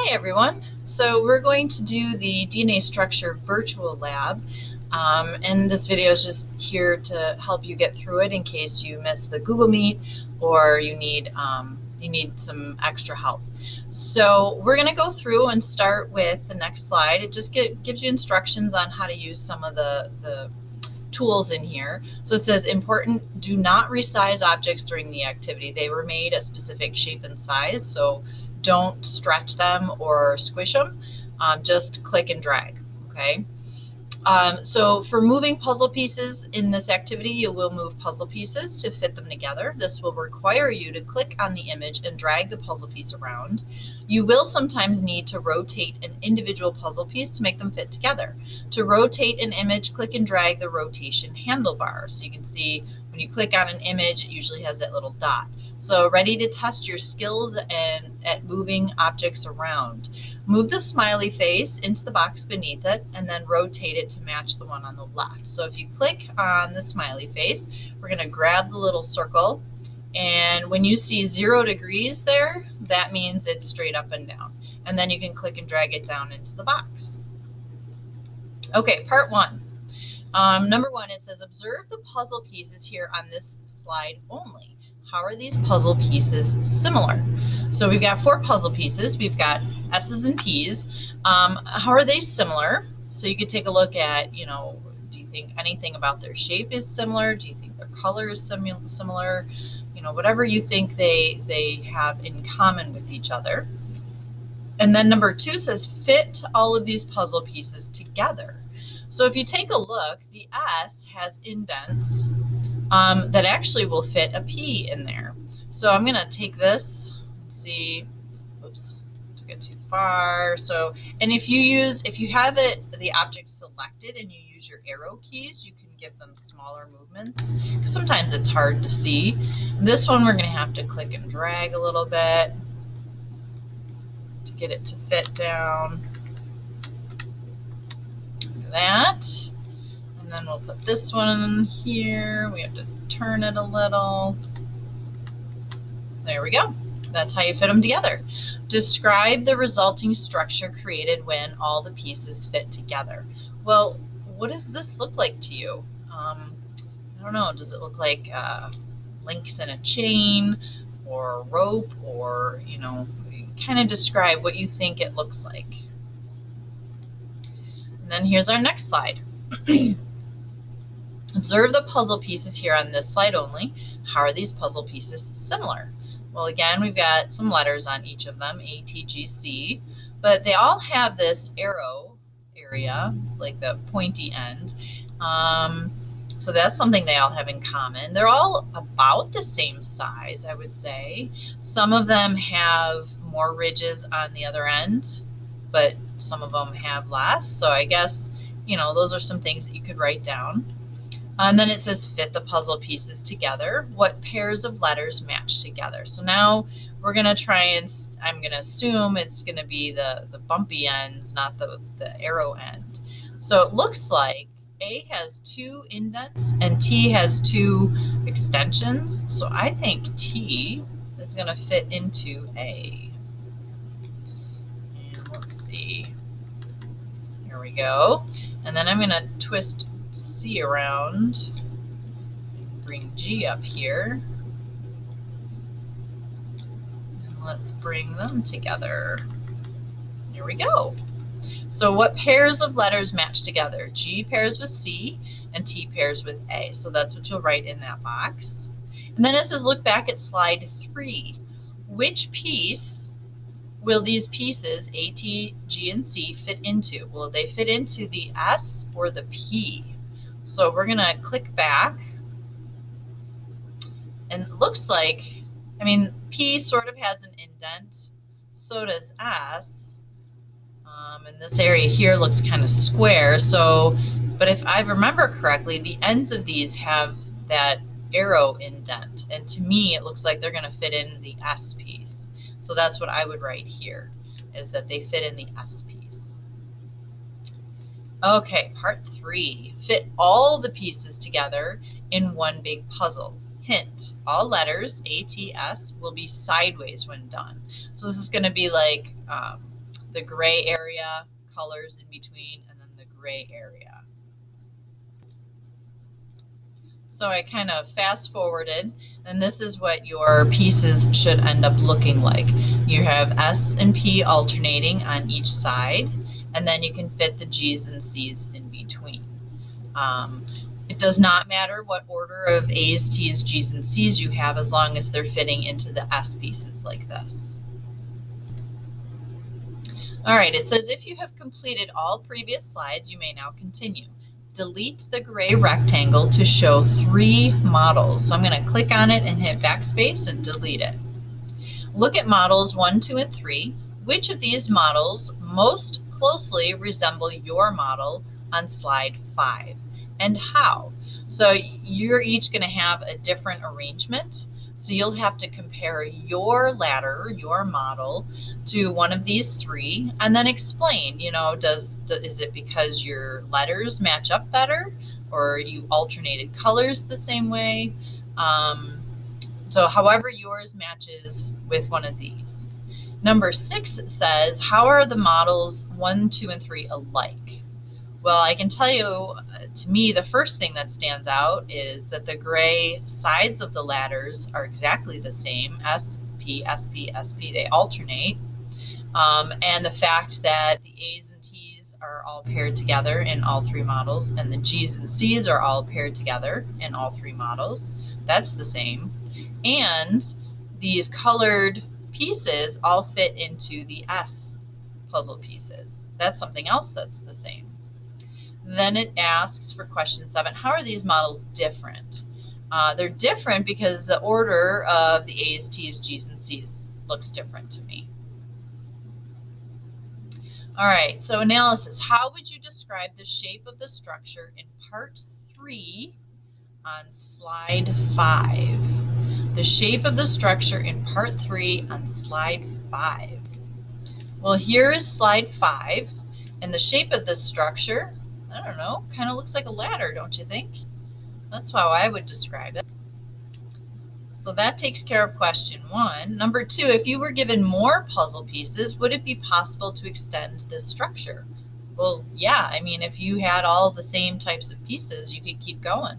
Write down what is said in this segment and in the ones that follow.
Hi everyone. So we're going to do the DNA structure virtual lab, and this video is just here to help you get through it in case you missed the Google Meet or you need some extra help. So we're going to go through and start with the next slide. It just gives you instructions on how to use some of the tools in here. So it says important, do not resize objects during the activity. They were made a specific shape and size, so don't stretch them or squish them. Just click and drag, okay? So for moving puzzle pieces in this activity, you will move puzzle pieces to fit them together. This will require you to click on the image and drag the puzzle piece around. You will sometimes need to rotate an individual puzzle piece to make them fit together. To rotate an image, click and drag the rotation handlebar. So you can see when you click on an image, it usually has that little dot. So ready to test your skills at moving objects around. Move the smiley face into the box beneath it and then rotate it to match the one on the left. So if you click on the smiley face, we're going to grab the little circle, and when you see 0 degrees there, that means it's straight up and down. And then you can click and drag it down into the box. Okay, part 1. Number 1, it says observe the puzzle pieces here on this slide only. How are these puzzle pieces similar? So we've got 4 puzzle pieces. We've got S's and P's. How are they similar? So you could take a look at, do you think anything about their shape is similar? Do you think their color is similar? Whatever you think they have in common with each other. And then number 2 says fit all of these puzzle pieces together. So if you take a look, the S has indents that actually will fit a P in there. So I'm going to take this and see, oops, took it too far. So, and if you have the object selected and you use your arrow keys, you can give them smaller movements. Sometimes it's hard to see. This one we're going to have to click and drag a little bit to get it to fit down. Like that. And then we'll put this one here. We have to turn it a little. There we go. That's how you fit them together. Describe the resulting structure created when all the pieces fit together. Well, what does this look like to you? I don't know. Does it look like links in a chain or a rope, or, kind of describe what you think it looks like. And then here's our next slide. Observe the puzzle pieces here on this slide only. How are these puzzle pieces similar? Well, again, we've got some letters on each of them, A, T, G, C, but they all have this arrow area, like the pointy end. So that's something they all have in common. They're all about the same size, I would say. Some of them have more ridges on the other end, but some of them have less. So I guess, those are some things that you could write down. And then it says fit the puzzle pieces together. What pairs of letters match together? So now we're going to try and, I'm going to assume it's going to be the bumpy ends, not the arrow end. So it looks like A has 2 indents and T has 2 extensions. So I think T is going to fit into A. And let's see. Here we go. And then I'm going to twist C around and bring G up here. And let's bring them together. Here we go. So what pairs of letters match together? G pairs with C and T pairs with A. So that's what you'll write in that box. And then it says look back at slide 3. Which piece will these pieces, A, T, G, and C, fit into? Will they fit into the S or the P? So we're going to click back, and it looks like, P sort of has an indent, so does S, and this area here looks kind of square, but if I remember correctly, the ends of these have that arrow indent, and to me it looks like they're going to fit in the S piece. So that's what I would write here, is that they fit in the S piece. Okay, part 3. Fit all the pieces together in one big puzzle. Hint, all letters, A, T, S, will be sideways when done. So this is going to be like the gray area, colors in between, and then the gray area. So I kind of fast forwarded, and this is what your pieces should end up looking like. You have S and P alternating on each side, and then you can fit the G's and C's in between. It does not matter what order of A's, T's, G's, and C's you have as long as they're fitting into the S pieces like this. All right, it says if you have completed all previous slides, you may now continue. Delete the gray rectangle to show 3 models. So I'm going to click on it and hit backspace and delete it. Look at models 1, 2, and 3. Which of these models most closely resemble your model on slide 5, and how? So you're each going to have a different arrangement. So you'll have to compare your ladder, your model, to one of these 3, and then explain, you know, is it because your letters match up better, or you alternated colors the same way? So however yours matches with one of these. Number 6 says, how are the models 1, 2, and 3 alike? Well, I can tell you, to me, the first thing that stands out is that the gray sides of the ladders are exactly the same. SP, SP, SP, they alternate. And the fact that the A's and T's are all paired together in all 3 models, and the G's and C's are all paired together in all 3 models, that's the same. And these colored pieces all fit into the S puzzle pieces. That's something else that's the same. Then it asks for question 7, how are these models different? They're different because the order of the A's, T's, G's, and C's looks different to me. All right, so analysis. How would you describe the shape of the structure in part 3 on slide 5? The shape of the structure in part 3 on slide 5. Well, here is slide 5, and the shape of this structure, I don't know, kind of looks like a ladder, don't you think? That's how I would describe it. So that takes care of question 1. Number 2, if you were given more puzzle pieces, would it be possible to extend this structure? Well, yeah, I mean, if you had all the same types of pieces, you could keep going.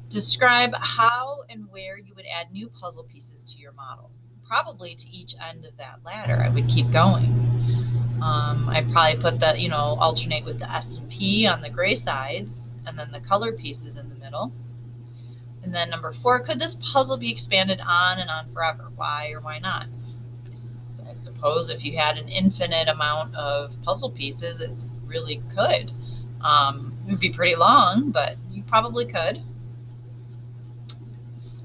Describe how and where you would add new puzzle pieces to your model. Probably to each end of that ladder. I would keep going. I'd probably put the, alternate with the S and P on the gray sides, and then the color pieces in the middle. And then number 4, could this puzzle be expanded on and on forever? Why or why not? I suppose if you had an infinite amount of puzzle pieces, it really could. It would be pretty long, but you probably could.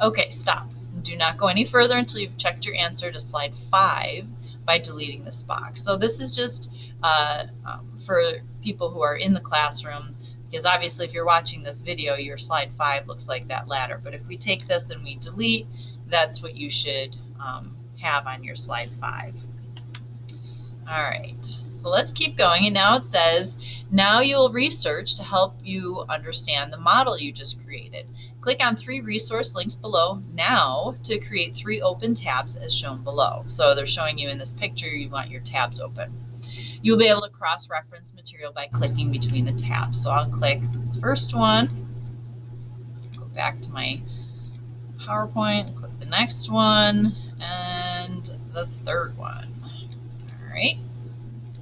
Okay, stop. Do not go any further until you've checked your answer to slide 5 by deleting this box. So this is just for people who are in the classroom, because obviously if you're watching this video, your slide 5 looks like that ladder. But if we take this and we delete, that's what you should have on your slide 5. All right, so let's keep going. And now it says, now you'll research to help you understand the model you just created. Click on 3 resource links below now to create 3 open tabs as shown below. So they're showing you in this picture you want your tabs open. You'll be able to cross-reference material by clicking between the tabs. So I'll click this first one, go back to my PowerPoint, click the next one, and the third one. All right,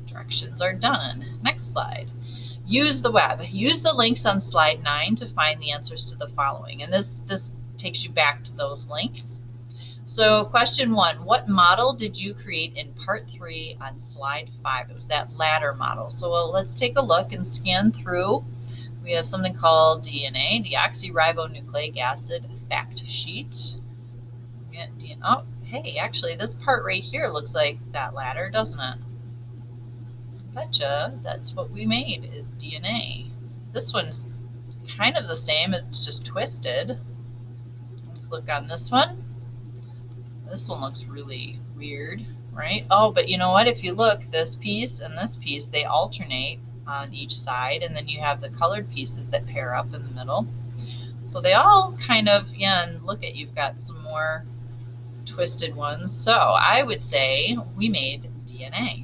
directions are done. Next slide. Use the web. Use the links on slide 9 to find the answers to the following. And this takes you back to those links. So question 1, what model did you create in part 3 on slide 5? It was that ladder model. So let's take a look and scan through. We have something called DNA, deoxyribonucleic acid fact sheet. Oh, hey, actually this part right here looks like that ladder, doesn't it? Betcha, that's what we made, is DNA. This one's kind of the same, it's just twisted. Let's look on this one. This one looks really weird, right? Oh, but you know what? If you look, this piece and this piece, they alternate on each side, and then you have the colored pieces that pair up in the middle. So they all kind of, yeah, and look at, you've got some more twisted ones. So I would say we made DNA.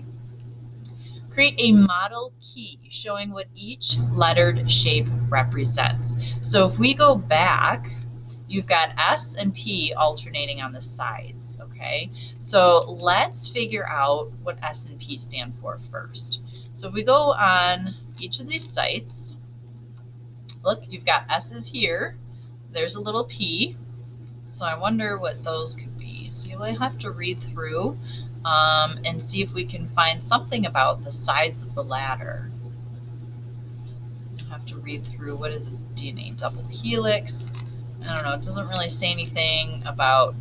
create a model key showing what each lettered shape represents. So if we go back, you've got S and P alternating on the sides, okay? So let's figure out what S and P stand for first. So if we go on each of these sites, look, you've got S's here, there's a little P, so I wonder what those could be. So you'll have to read through and see if we can find something about the sides of the ladder. You'll have to read through what is a DNA double helix. I don't know, it doesn't really say anything about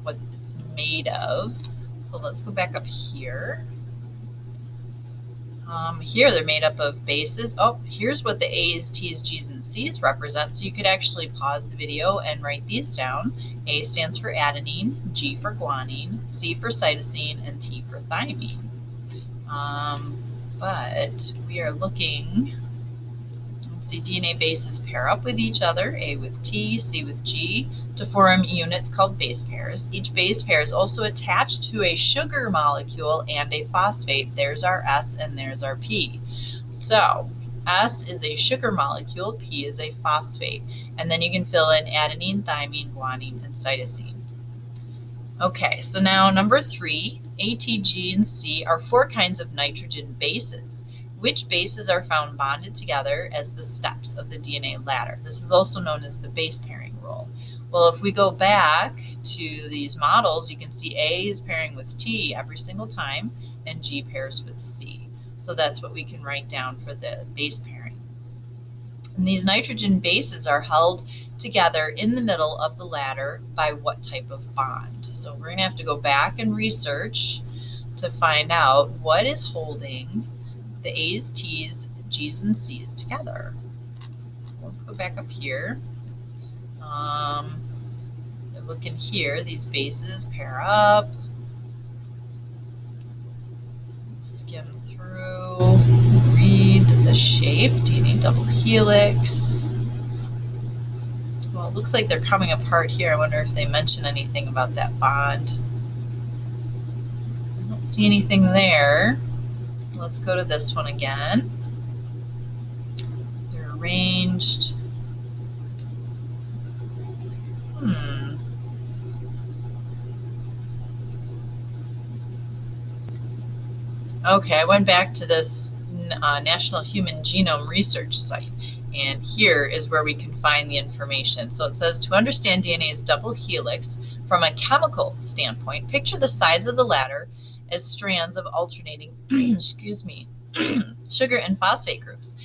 what it's made of. So let's go back up here. Here they're made up of bases. Oh, here's what the A's, T's, G's, and C's represent. So you could actually pause the video and write these down. A stands for adenine, G for guanine, C for cytosine, and T for thymine. But we are looking, let's see, DNA bases pair up with each other, A with T, C with G, to form units called base pairs. Each base pair is also attached to a sugar molecule and a phosphate. There's our S and there's our P. So S is a sugar molecule, P is a phosphate. And then you can fill in adenine, thymine, guanine, and cytosine. Okay, so now number 3, A, T, G, and C are 4 kinds of nitrogen bases. Which bases are found bonded together as the steps of the DNA ladder? This is also known as the base pairing rule. Well, if we go back to these models, you can see A is pairing with T every single time, and G pairs with C. So that's what we can write down for the base pairing. And these nitrogen bases are held together in the middle of the ladder by what type of bond? So we're going to have to go back and research to find out what is holding the A's, T's, G's, and C's together. So let's go back up here. Look in here, these bases pair up. Skim through, read the shape, DNA double helix. Well, it looks like they're coming apart here. I wonder if they mention anything about that bond. I don't see anything there. Let's go to this one again. They're arranged. Okay, I went back to this National Human Genome Research site, and here is where we can find the information. So it says, to understand DNA's double helix from a chemical standpoint, picture the sides of the ladder as strands of alternating excuse me, sugar and phosphate groups.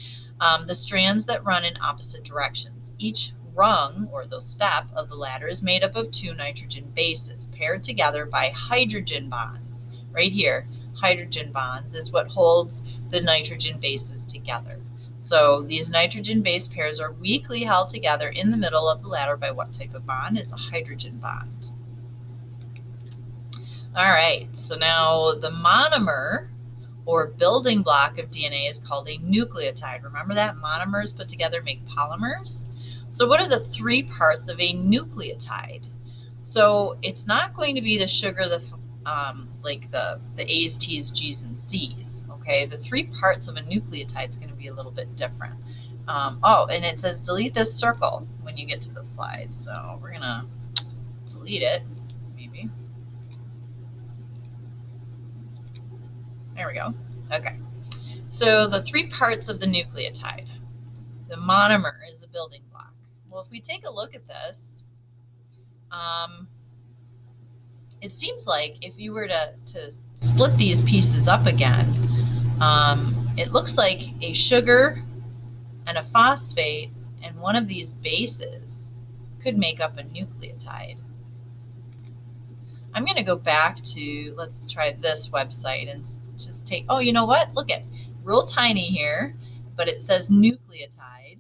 The strands that run in opposite directions. Each rung, or the step of the ladder, is made up of 2 nitrogen bases paired together by hydrogen bonds. Right here, hydrogen bonds is what holds the nitrogen bases together. So these nitrogen base pairs are weakly held together in the middle of the ladder by what type of bond? It's a hydrogen bond. All right, so now the monomer or building block of DNA is called a nucleotide. Remember that? Monomers put together make polymers. So what are the 3 parts of a nucleotide? So it's not going to be the sugar, like the A's, T's, G's, and C's. Okay, the 3 parts of a nucleotide is going to be a little bit different. Oh, and it says delete this circle when you get to the slide. So we're going to delete it, maybe. There we go. Okay. So the 3 parts of the nucleotide. The monomer is a building block. Well, if we take a look at this, it seems like if you were to split these pieces up again, it looks like a sugar and a phosphate and one of these bases could make up a nucleotide. I'm going to go back to, let's try this website and just take, oh, you know what? Look at, real tiny here, but it says nucleotide,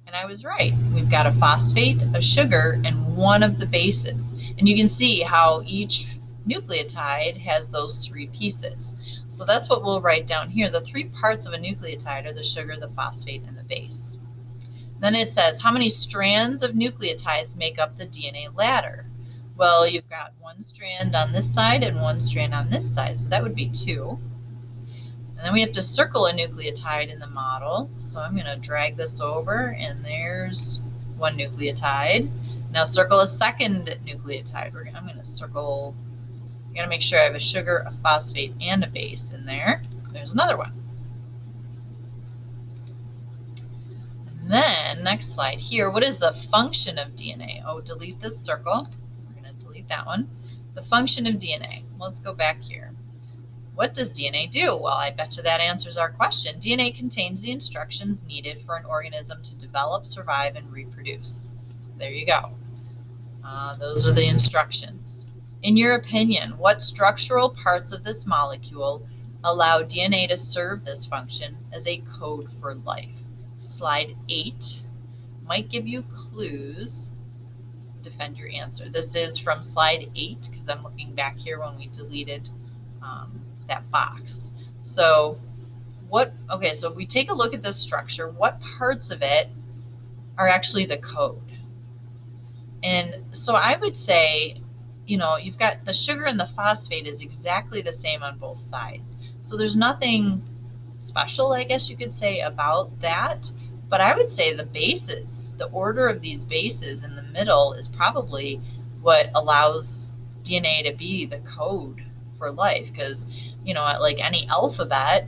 and I was right. We've got a phosphate, a sugar, and one of the bases. And you can see how each nucleotide has those 3 pieces. So that's what we'll write down here. The 3 parts of a nucleotide are the sugar, the phosphate, and the base. Then it says, how many strands of nucleotides make up the DNA ladder? Well, you've got 1 strand on this side and 1 strand on this side, so that would be 2. And then we have to circle a nucleotide in the model. So I'm going to drag this over, and there's one nucleotide. Now circle a second nucleotide. I'm going to circle, you got to make sure I have a sugar, a phosphate, and a base in there. There's another one. And then, next slide here, what is the function of DNA? Oh, delete this circle. We're going to delete that one. The function of DNA. Let's go back here. What does DNA do? Well, I bet you that answers our question. DNA contains the instructions needed for an organism to develop, survive, and reproduce. There you go. Those are the instructions. In your opinion, what structural parts of this molecule allow DNA to serve this function as a code for life? Slide 8 might give you clues. Defend your answer. This is from slide 8 because I'm looking back here when we deleted that box. So so if we take a look at this structure, what parts of it are actually the code? And so I would say, you've got the sugar and the phosphate is exactly the same on both sides. So there's nothing special, I guess you could say, about that. But I would say the bases, the order of these bases in the middle is probably what allows DNA to be the code for life. Because, like any alphabet,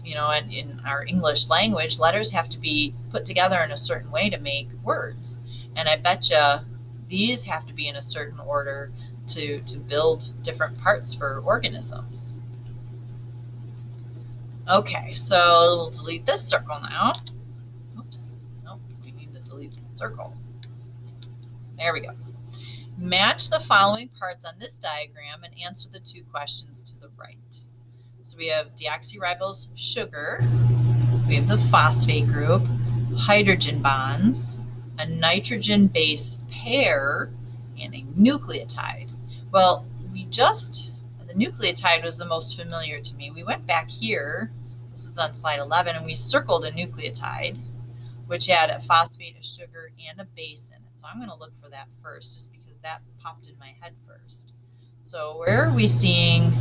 in our English language, letters have to be put together in a certain way to make words. And I bet you these have to be in a certain order to build different parts for organisms. Okay, so we'll delete this circle now. Oops, nope, we need to delete the circle. There we go. Match the following parts on this diagram and answer the two questions to the right. So we have deoxyribose sugar, we have the phosphate group, hydrogen bonds, a nitrogen base pair, and a nucleotide. Well, the nucleotide was the most familiar to me. We went back here, this is on slide 11, and we circled a nucleotide, which had a phosphate, a sugar, and a base in it. So I'm going to look for that first, just because that popped in my head first. So where are we seeing?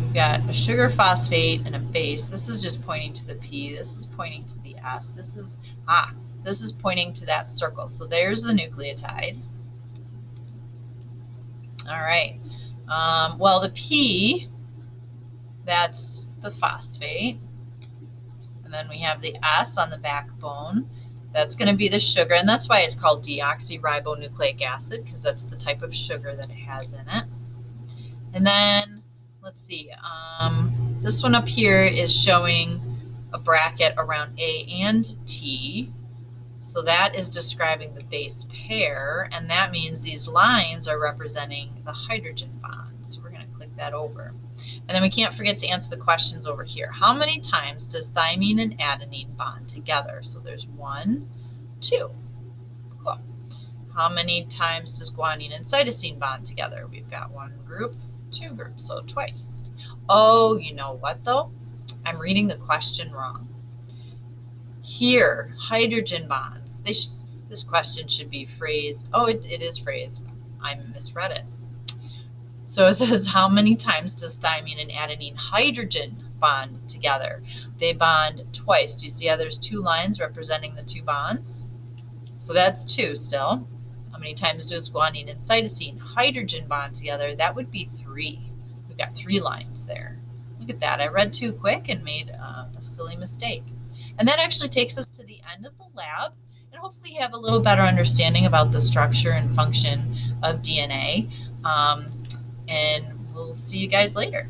We've got a sugar, phosphate, and a base. This is just pointing to the P. This is pointing to the S. This is pointing to that circle. So there's the nucleotide. All right. Well, the P, that's the phosphate. And then we have the S on the backbone. That's going to be the sugar, and that's why it's called deoxyribonucleic acid, because that's the type of sugar that it has in it. And then, let's see, this one up here is showing a bracket around A and T. So that is describing the base pair, and that means these lines are representing the hydrogen bonds. So we're going to click that over. And then we can't forget to answer the questions over here. How many times does thymine and adenine bond together? So there's 1, 2. Cool. How many times does guanine and cytosine bond together? We've got 1 group, 2 groups, so twice. Oh, you know what though? I'm reading the question wrong. Here, hydrogen bonds. This question should be phrased. Oh, it is phrased. I misread it. So it says, how many times does thymine and adenine hydrogen bond together? They bond twice. Do you see how there's 2 lines representing the 2 bonds? So that's 2 still. How many times does guanine and cytosine hydrogen bond together? That would be 3. We've got 3 lines there. Look at that. I read too quick and made a silly mistake. And that actually takes us to the end of the lab, and hopefully you have a little better understanding about the structure and function of DNA. And we'll see you guys later.